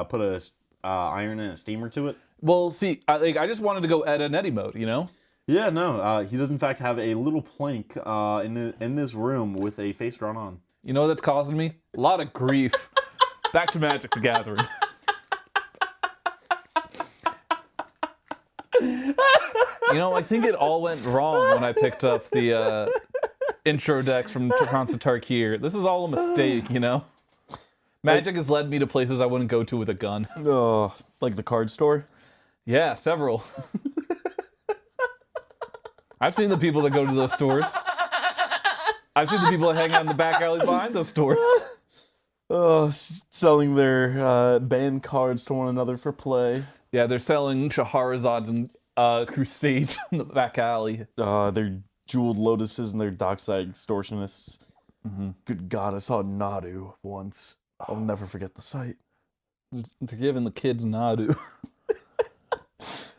put a iron and a steamer to it? Well, see, I just wanted to go Ed and Eddie mode, you know? Yeah, no. He does in fact have a little plank in this room with a face drawn on. You know what that's causing me? A lot of grief. Back to Magic the Gathering. You know, I think it all went wrong when I picked up the intro decks from Hansa Tarkir. This is all a mistake, you know? Magic has led me to places I wouldn't go to with a gun. Oh, like the card store? Yeah, several. I've seen the people that go to those stores. I've seen the people that hang out in the back alleys behind those stores. Selling their banned cards to one another for play. Yeah, they're selling Shahrazads and Crusades in the back alley. Their jeweled lotuses and their dockside extortionists. Good God, I saw Nadu once. I'll never forget the sight. They're giving the kids Nadu.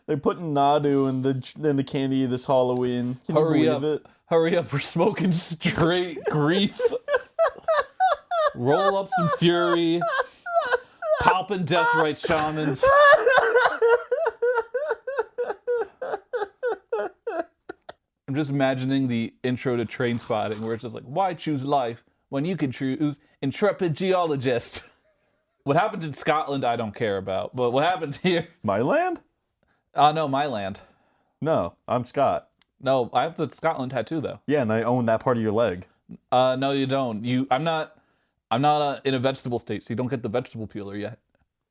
They're putting Nadu in the candy this Halloween. Can Hurry you up. believe it? Hurry up, we're smoking straight grief. Roll up some fury. Popping death right shamans. I'm just imagining the intro to Train Spotting where it's just like, why choose life when you can choose intrepid geologist? What happens in Scotland, I don't care about. But what happens here? My land? No, my land. No, I'm Scott. No, I have the Scotland tattoo though. Yeah, and I own that part of your leg. No, you don't. I'm not in a vegetable state, so you don't get the vegetable peeler yet.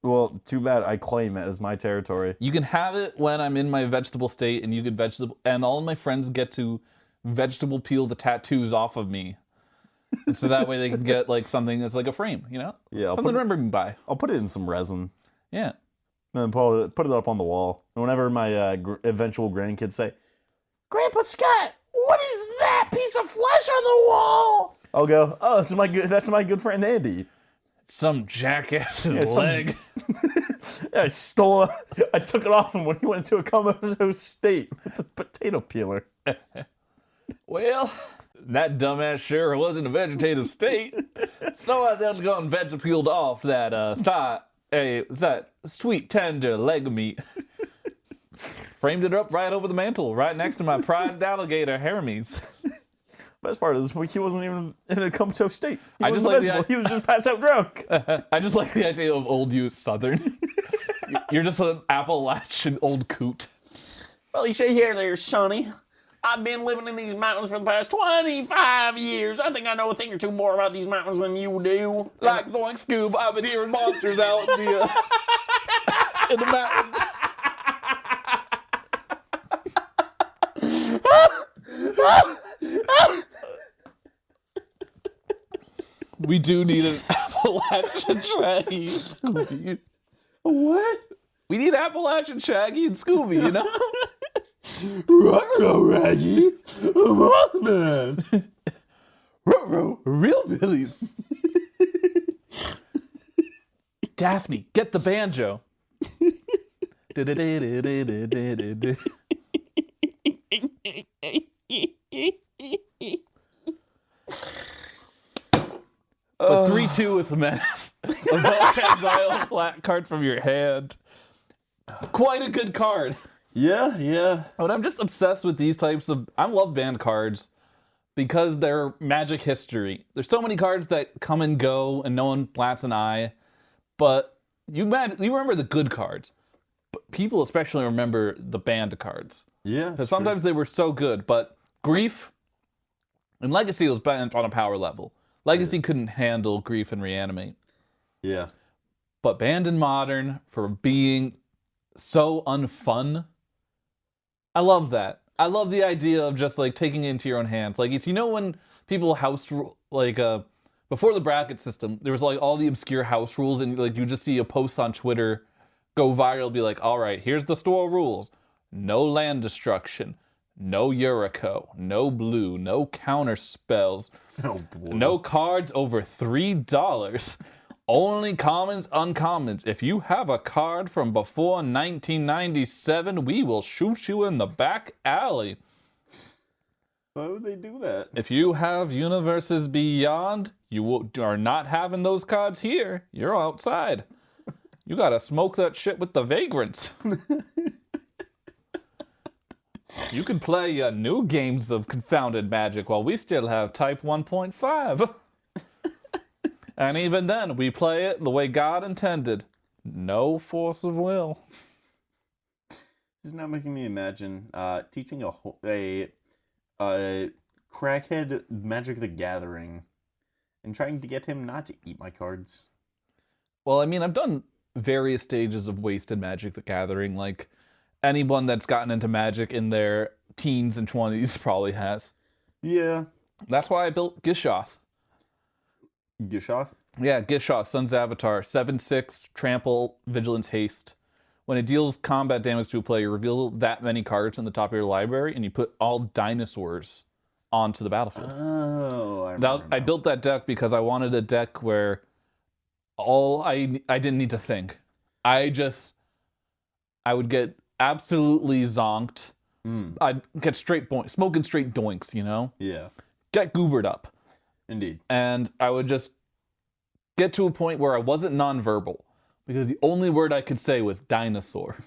Well, too bad. I claim it as my territory. You can have it when I'm in my vegetable state, and you get vegetable, and all of my friends get to vegetable peel the tattoos off of me, and so that way they can get like something that's like a frame, you know? Yeah, something to remember me by. I'll put it in some resin. Yeah. And then put it up on the wall. And whenever my eventual grandkids say, "Grandpa Scott, what is that piece of flesh on the wall?" I'll go, "Oh, that's my good friend Andy." Some jackass's leg. Yeah, I took it off him when he went into a comatose state with the potato peeler. Well, that dumbass sure was in a vegetative state. So I then gone veggie peeled off that that sweet tender leg of meat. Framed it up right over the mantle, right next to my prized alligator Hermes. Best part is he wasn't even in a comatose state. I just like he was just passed out drunk. I just like the idea of old you as Southern. You're just an Appalachian old coot. Well, you see here there, Sonny. I've been living in these mountains for the past 25 years. I think I know a thing or two more about these mountains than you do. Like Zoink Scoob, I've been hearing monsters out in the mountains. We do need an Appalachian Shaggy and Scooby. What? We need Appalachian Shaggy and Scooby, you know? Ruh-roh, Raggy. Mothman. Ruh-roh, real billies. Daphne, get the banjo. But 3-2 with the menace. A Volcan's flat card from your hand. Quite a good card. Yeah. But I'm just obsessed with these types of... I love banned cards because they're Magic history. There's so many cards that come and go and no one bats an eye. But you remember the good cards. But people especially remember the banned cards. Yeah. Because sometimes they were so good. But Grief and Legacy was banned on a power level. Legacy couldn't handle Grief and Reanimate. Yeah. But banned in Modern for being so unfun. I love that. I love the idea of just like taking it into your own hands. Like it's, you know, when people house rule, like before the bracket system, there was like all the obscure house rules, and like you just see a post on Twitter go viral, be like, all right, here's the store rules. No land destruction. No Yuriko, no blue, no counter spells, no cards over $3. Only commons, uncommons. If you have a card from before 1997, we will shoot you in the back alley. Why would they do that? If you have Universes Beyond, are not having those cards here. You're outside. You gotta smoke that shit with the vagrants. You can play new games of Confounded Magic while we still have Type 1.5. And even then, we play it the way God intended. No force of will. This is now making me imagine teaching a crackhead Magic the Gathering and trying to get him not to eat my cards. Well, I mean, I've done various stages of Wasted Magic the Gathering. Like, anyone that's gotten into Magic in their teens and 20s probably has. Yeah. That's why I built Gishoth. Gishoth? Yeah, Gishoth, Sun's Avatar, 7/6, Trample, Vigilance, Haste. When it deals combat damage to a player, you reveal that many cards in the top of your library, and you put all dinosaurs onto the battlefield. Oh, I built that deck because I wanted a deck where I didn't need to think. I would get absolutely zonked. I'd get smoking straight doinks, you know? Yeah. Get goobered up. Indeed. And I would just get to a point where I wasn't nonverbal because the only word I could say was dinosaur.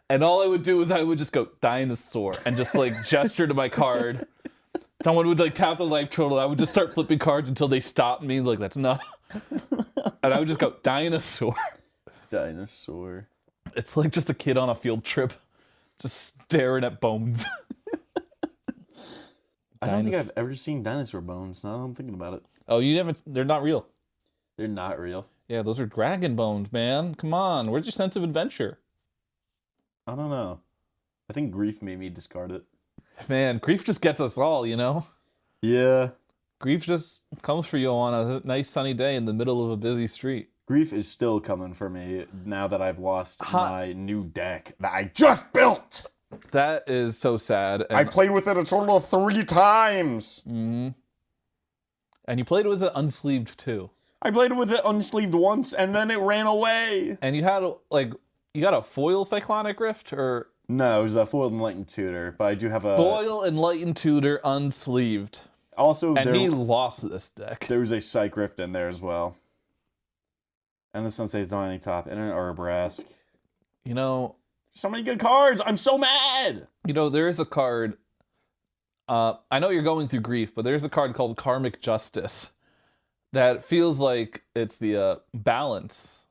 And all I would do is I would just go dinosaur and just like gesture to my card. Someone would like tap the life total. I would just start flipping cards until they stopped me. Like, that's enough. And I would just go dinosaur. Dinosaur. It's like just a kid on a field trip, just staring at bones. I don't think I've ever seen dinosaur bones. Now that I'm thinking about it. Oh, you haven't? They're not real. They're not real. Yeah, those are dragon bones, man. Come on, where's your sense of adventure? I don't know. I think grief made me discard it. Man, grief just gets us all, you know? Yeah. Grief just comes for you on a nice sunny day in the middle of a busy street. Grief is still coming for me now that I've lost my new deck that I just built. That is so sad. And, I played with it a total of 3 times. Mm-hmm. And you played with it unsleeved too. I played with it unsleeved once, and then it ran away. And you had you got a foil Cyclonic Rift or? No, it was a foiled Enlightened Tutor, but I do have a Foil Enlightened Tutor unsleeved. Also, and he lost this deck. There was a Psych Rift in there as well. And the Sensei's Dining Top and an Urbrask. You know, so many good cards. I'm so mad. You know, there is a card. I know you're going through grief, but there's a card called Karmic Justice that feels like it's the balance.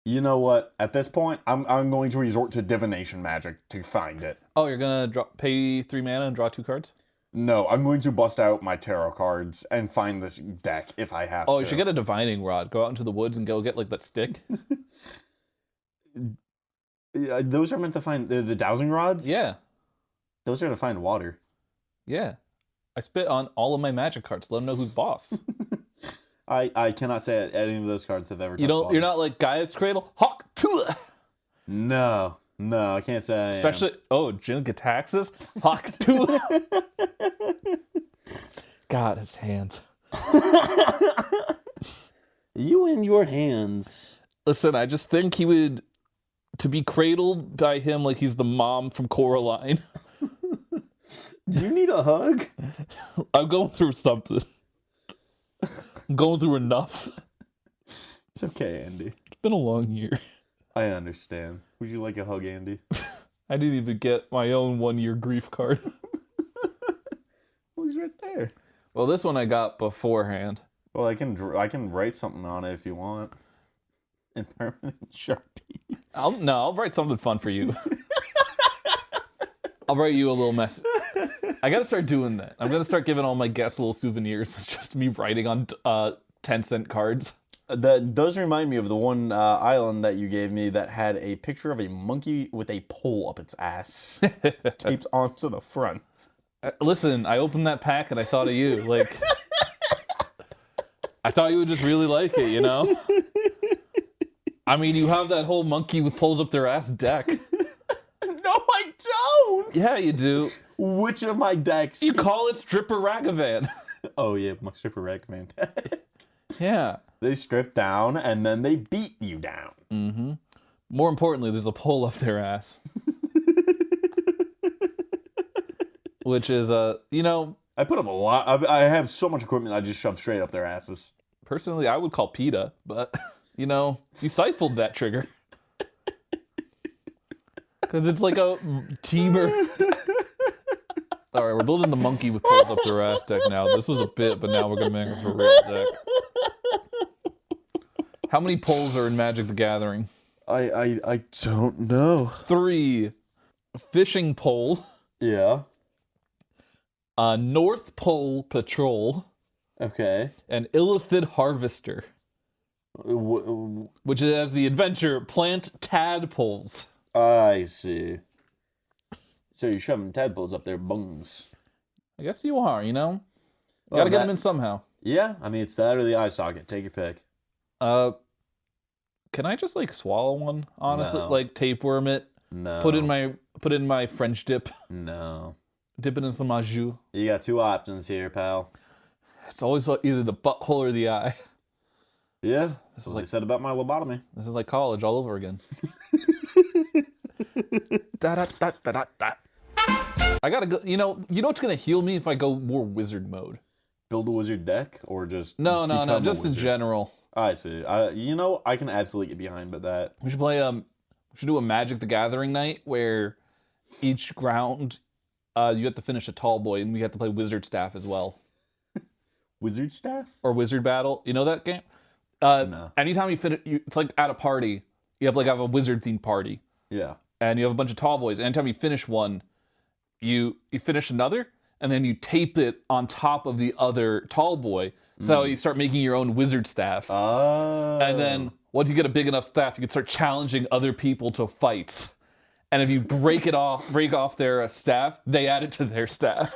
You know what? At this point, I'm going to resort to divination magic to find it. Oh, you're gonna pay 3 mana and draw 2 cards? No, I'm going to bust out my tarot cards and find this deck if I have to. Oh, you should get a divining rod. Go out into the woods and go get like that stick. Those are meant to find the dowsing rods? Yeah. Those are to find water. Yeah. I spit on all of my magic cards. Let them know who's boss. I cannot say any of those cards have ever touched water. You're not like Gaia's Cradle? Hawk! No, I can't say I Especially, am. Jin Gataxis? Hawk! God, his hands. You and your hands. Listen, I just think he would, to be cradled by him like he's the mom from Coraline. Do you need a hug? I'm going through something. I'm going through enough. It's okay, Andy. It's been a long year. I understand. Would you like a hug, Andy? I didn't even get my own 1-year grief card. Who's right there? Well, this one I got beforehand. Well, I can write something on it if you want. In permanent Sharpie. I'll write something fun for you. I'll write you a little message. I gotta start doing that. I'm gonna start giving all my guests little souvenirs. It's just me writing on 10-cent cards. That does remind me of the one island that you gave me that had a picture of a monkey with a pole up its ass taped onto the front. Listen, I opened that pack and I thought of you. Like, I thought you would just really like it, you know? I mean, you have that whole monkey with poles up their ass deck. No, I don't! Yeah, you do. Which of my decks? You call it Stripper Ragavan. Oh, yeah, my Stripper Ragavan deck. Yeah. They strip down and then they beat you down. Mm-hmm. More importantly, there's a pole up their ass. which is you know, I put up a lot. I have so much equipment I just shove straight up their asses. personally I would call PETA, but you know, you stifled that trigger. Because it's like a teamer. All right, we're building the monkey with poles up their ass deck now. This was a bit, but now we're gonna make it for real deck. How many poles are in Magic the Gathering? I don't know. 3. Fishing pole. Yeah. North Pole Patrol. Okay. And Illithid Harvester. Which has the adventure Plant Tadpoles. I see. So you're shoving tadpoles up their bungs. I guess you are, you know? Well, Gotta get them in somehow. Yeah, I mean, it's that or the eye socket. Take your pick. Can I just like swallow one? Honestly, No. like tapeworm it. No. Put in my French dip. No. Dip it in some au jus. You got 2 options here, pal. It's always either the butthole or the eye. Yeah. That's what they said about my lobotomy. This is like college all over again. I gotta go. You know what's gonna heal me if I go more wizard mode. Build a wizard deck or just No, become a just in wizard? general. I see. I can absolutely get behind with that. We should play we should do a Magic the Gathering night where each ground you have to finish a tall boy and we have to play wizard staff as well. Wizard staff? Or wizard battle. You know that game? No. Anytime you finish, it's like at a party. You have a wizard themed party. Yeah. And you have a bunch of tall boys. Anytime you finish one, you finish another, and then you tape it on top of the other tall boy. So you start making your own wizard staff. Oh. And then once you get a big enough staff, you can start challenging other people to fights. And if you break off their staff, they add it to their staff.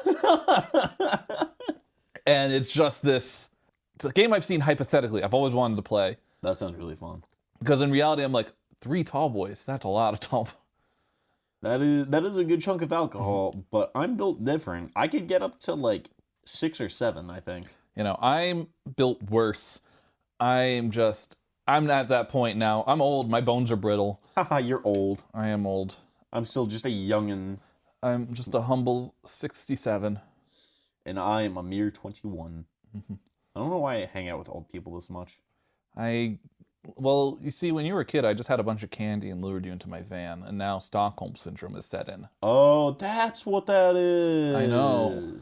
And it's just this. It's a game I've seen hypothetically. I've always wanted to play. That sounds really fun. Because in reality, I'm like, 3 tall boys. That's a lot of tall. That is a good chunk of alcohol, but I'm built different. I could get up to like 6 or 7, I think. You know, I'm built worse. I'm at that point now. I'm old. My bones are brittle. Haha, you're old. I am old. I'm still just a youngin'. I'm just a humble 67. And I am a mere 21. I don't know why I hang out with old people this much. Well, you see, when you were a kid, I just had a bunch of candy and lured you into my van, and now Stockholm Syndrome is set in. Oh, that's what that is. I know.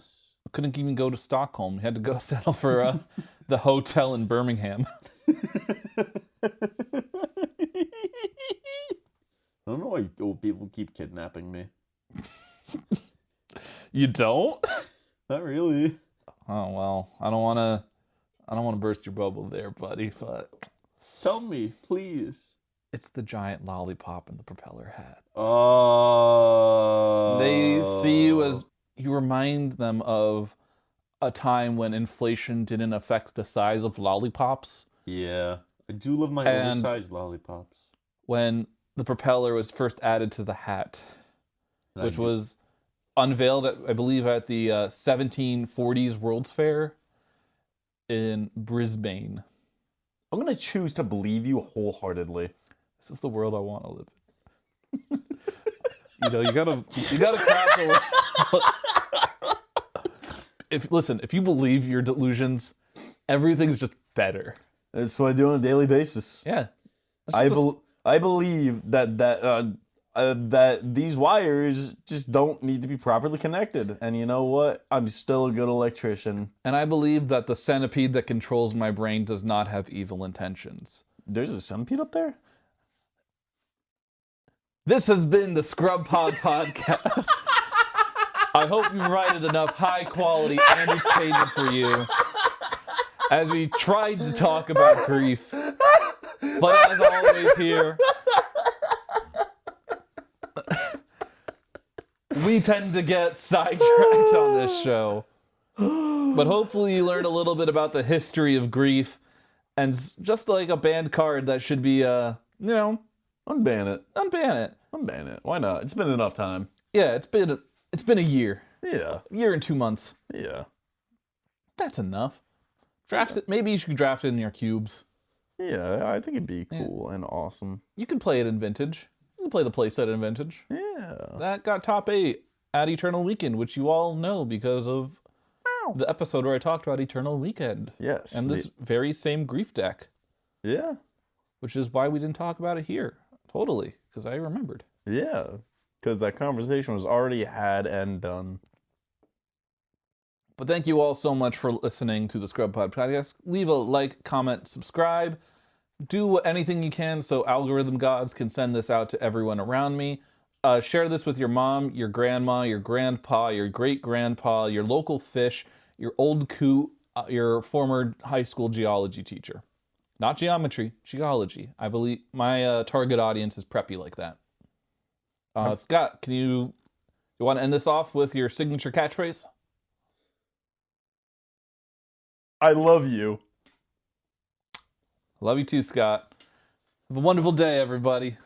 Couldn't even go to Stockholm. You had to go settle for the hotel in Birmingham. I don't know why old people keep kidnapping me. You don't? Not really. Oh well, I don't want to burst your bubble there, buddy. But Tell me, please. it's the giant lollipop in the propeller hat. Oh. They see you as you remind them of a time when inflation didn't affect the size of lollipops. Yeah. I do love my And- oversized lollipops. When the propeller was first added to the hat, And which was unveiled, I believe, at the 1740s World's Fair in Brisbane. I'm gonna choose to believe you wholeheartedly. This is the world I want to live in. You gotta craft the world. If you believe your delusions, everything's just better. That's what I do on a daily basis. Yeah. I believe that these wires just don't need to be properly connected. And you know what? I'm still a good electrician. And I believe that the centipede that controls my brain does not have evil intentions. There's a centipede up there? This has been the ScrubPod podcast. I hope we provided enough high quality entertainment for you as we tried to talk about grief. But as always here, we tend to get sidetracked on this show. But hopefully you learned a little bit about the history of grief and just like a banned card that should be, Unban it. unban it. Unban it. Why not? It's been enough time. Yeah, it's been a year. Yeah. A year and 2 months. Yeah. That's enough. Draft it. Maybe you should draft it in your cubes. Yeah, I think it'd be cool and awesome. You can play it in Vintage. You can play the playset in Vintage. Yeah. That got top 8 at Eternal Weekend, which you all know because of the episode where I talked about Eternal Weekend. Yes. And this very same grief deck, Yeah. which is why we didn't talk about it here. Totally, because I remembered. Yeah. Because that conversation was already had and done. But thank you all so much for listening to the ScrubPod podcast. Leave a like, comment, subscribe. Do anything you can so algorithm gods can send this out to everyone around me. Share this with your mom, your grandma, your grandpa, your great-grandpa, your local fish, your old coot, your former high school geology teacher. Not geometry, geology. I believe my target audience is preppy like that. Scott, you want to end this off with your signature catchphrase? I love you. Love you too, Scott. Have a wonderful day, everybody.